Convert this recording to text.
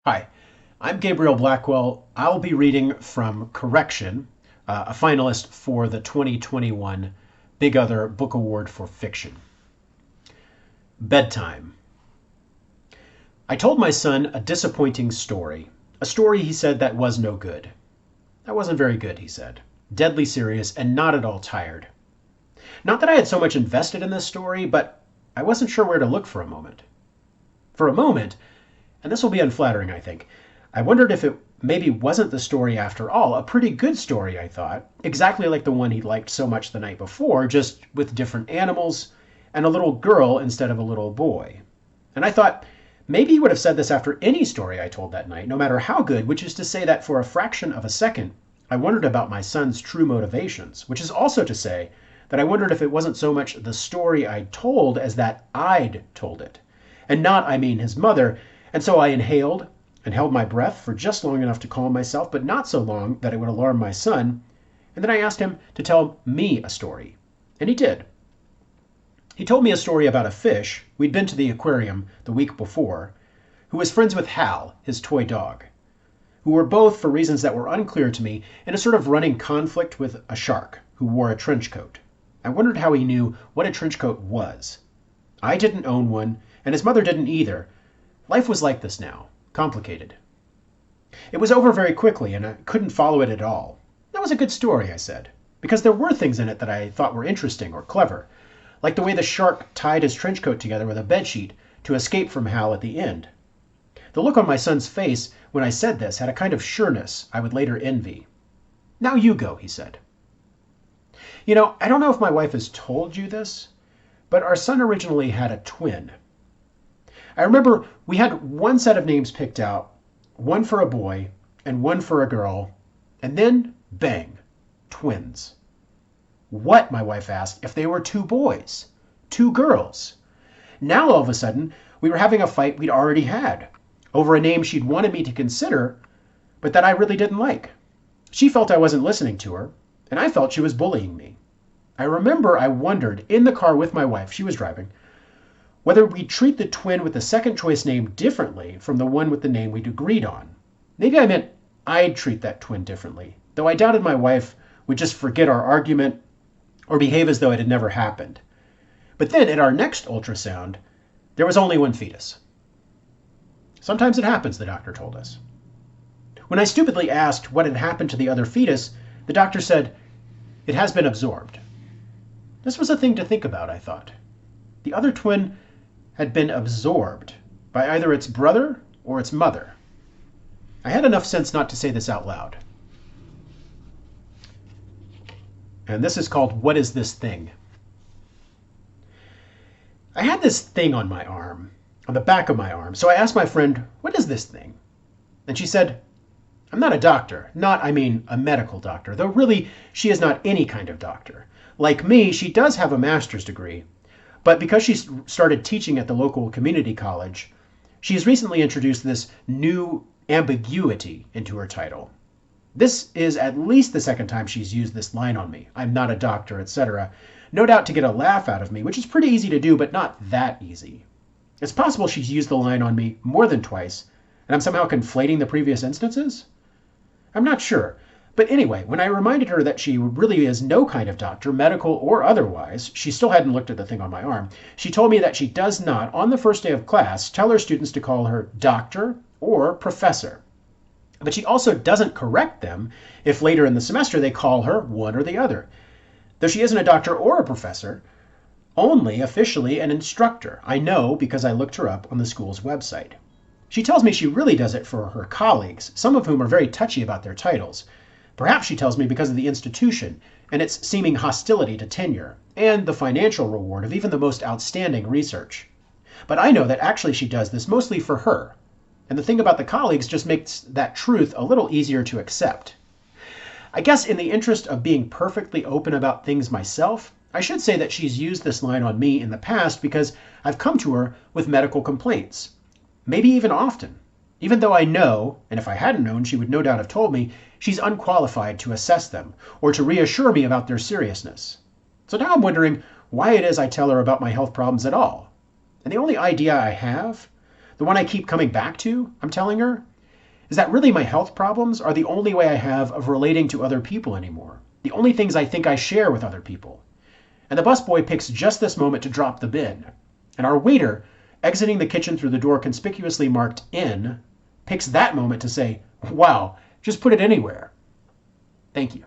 Hi, I'm Gabriel Blackwell. I'll be reading from Correction, a finalist for the 2021 Big Other Book Award for Fiction. Bedtime. I told my son a disappointing story. A story, he said, that was no good. That wasn't very good, he said. Deadly serious and not at all tired. Not that I had so much invested in this story, but I wasn't sure where to look for a moment. For a moment, and this will be unflattering, I think, I wondered if it maybe wasn't the story after all. A pretty good story, I thought. Exactly like the one he liked so much the night before, just with different animals and a little girl instead of a little boy. And I thought maybe he would have said this after any story I told that night, no matter how good, which is to say that for a fraction of a second, I wondered about my son's true motivations, which is also to say that I wondered if it wasn't so much the story I'd told as that I'd told it. And not, I mean, his mother. And so I inhaled and held my breath for just long enough to calm myself, but not so long that it would alarm my son. And then I asked him to tell me a story. And he did. He told me a story about a fish, we'd been to the aquarium the week before, who was friends with Hal, his toy dog, who were both, for reasons that were unclear to me, in a sort of running conflict with a shark who wore a trench coat. I wondered how he knew what a trench coat was. I didn't own one, and his mother didn't either. Life was like this now, complicated. It was over very quickly, and I couldn't follow it at all. That was a good story, I said, because there were things in it that I thought were interesting or clever, like the way the shark tied his trench coat together with a bedsheet to escape from Hal at the end. The look on my son's face when I said this had a kind of sureness I would later envy. Now you go, he said. You know, I don't know if my wife has told you this, but our son originally had a twin. I remember we had one set of names picked out, one for a boy and one for a girl, and then, bang, twins. What, my wife asked, if they were two boys, two girls? Now, all of a sudden, we were having a fight we'd already had over a name she'd wanted me to consider, but that I really didn't like. She felt I wasn't listening to her, and I felt she was bullying me. I remember I wondered, in the car with my wife, she was driving, whether we'd treat the twin with the second choice name differently from the one with the name we'd agreed on. Maybe I meant I'd treat that twin differently, though I doubted my wife would just forget our argument or behave as though it had never happened. But then at our next ultrasound, there was only one fetus. Sometimes it happens, the doctor told us. When I stupidly asked what had happened to the other fetus, the doctor said, "It has been absorbed." This was a thing to think about, I thought. The other twin had been absorbed by either its brother or its mother. I had enough sense not to say this out loud. And this is called What Is This Thing? I had this thing on my arm, on the back of my arm, so I asked my friend, "What is this thing?" And she said, "I'm not a doctor. Not, I mean, a medical doctor, though really she is not any kind of doctor. Like me, she does have a master's degree, but because she started teaching at the local community college, she has recently introduced this new ambiguity into her title. This is at least the second time she's used this line on me. I'm not a doctor, etc. No doubt to get a laugh out of me, which is pretty easy to do, but not that easy. It's possible she's used the line on me more than twice, and I'm somehow conflating the previous instances? I'm not sure. But anyway, when I reminded her that she really is no kind of doctor, medical or otherwise, she still hadn't looked at the thing on my arm, she told me that she does not, on the first day of class, tell her students to call her doctor or professor. But she also doesn't correct them if later in the semester they call her one or the other. Though she isn't a doctor or a professor, only officially an instructor. I know because I looked her up on the school's website. She tells me she really does it for her colleagues, some of whom are very touchy about their titles. Perhaps she tells me because of the institution and its seeming hostility to tenure, and the financial reward of even the most outstanding research. But I know that actually she does this mostly for her, and the thing about the colleagues just makes that truth a little easier to accept. I guess in the interest of being perfectly open about things myself, I should say that she's used this line on me in the past because I've come to her with medical complaints, maybe even often. Even though I know, and if I hadn't known she would no doubt have told me, she's unqualified to assess them or to reassure me about their seriousness. So now I'm wondering why it is I tell her about my health problems at all. And the only idea I have, the one I keep coming back to, I'm telling her, Is that really my health problems are the only way I have of relating to other people anymore? The only things I think I share with other people? And the busboy picks just this moment to drop the bin. And our waiter, exiting the kitchen through the door conspicuously marked in, picks that moment to say, wow, just put it anywhere. Thank you.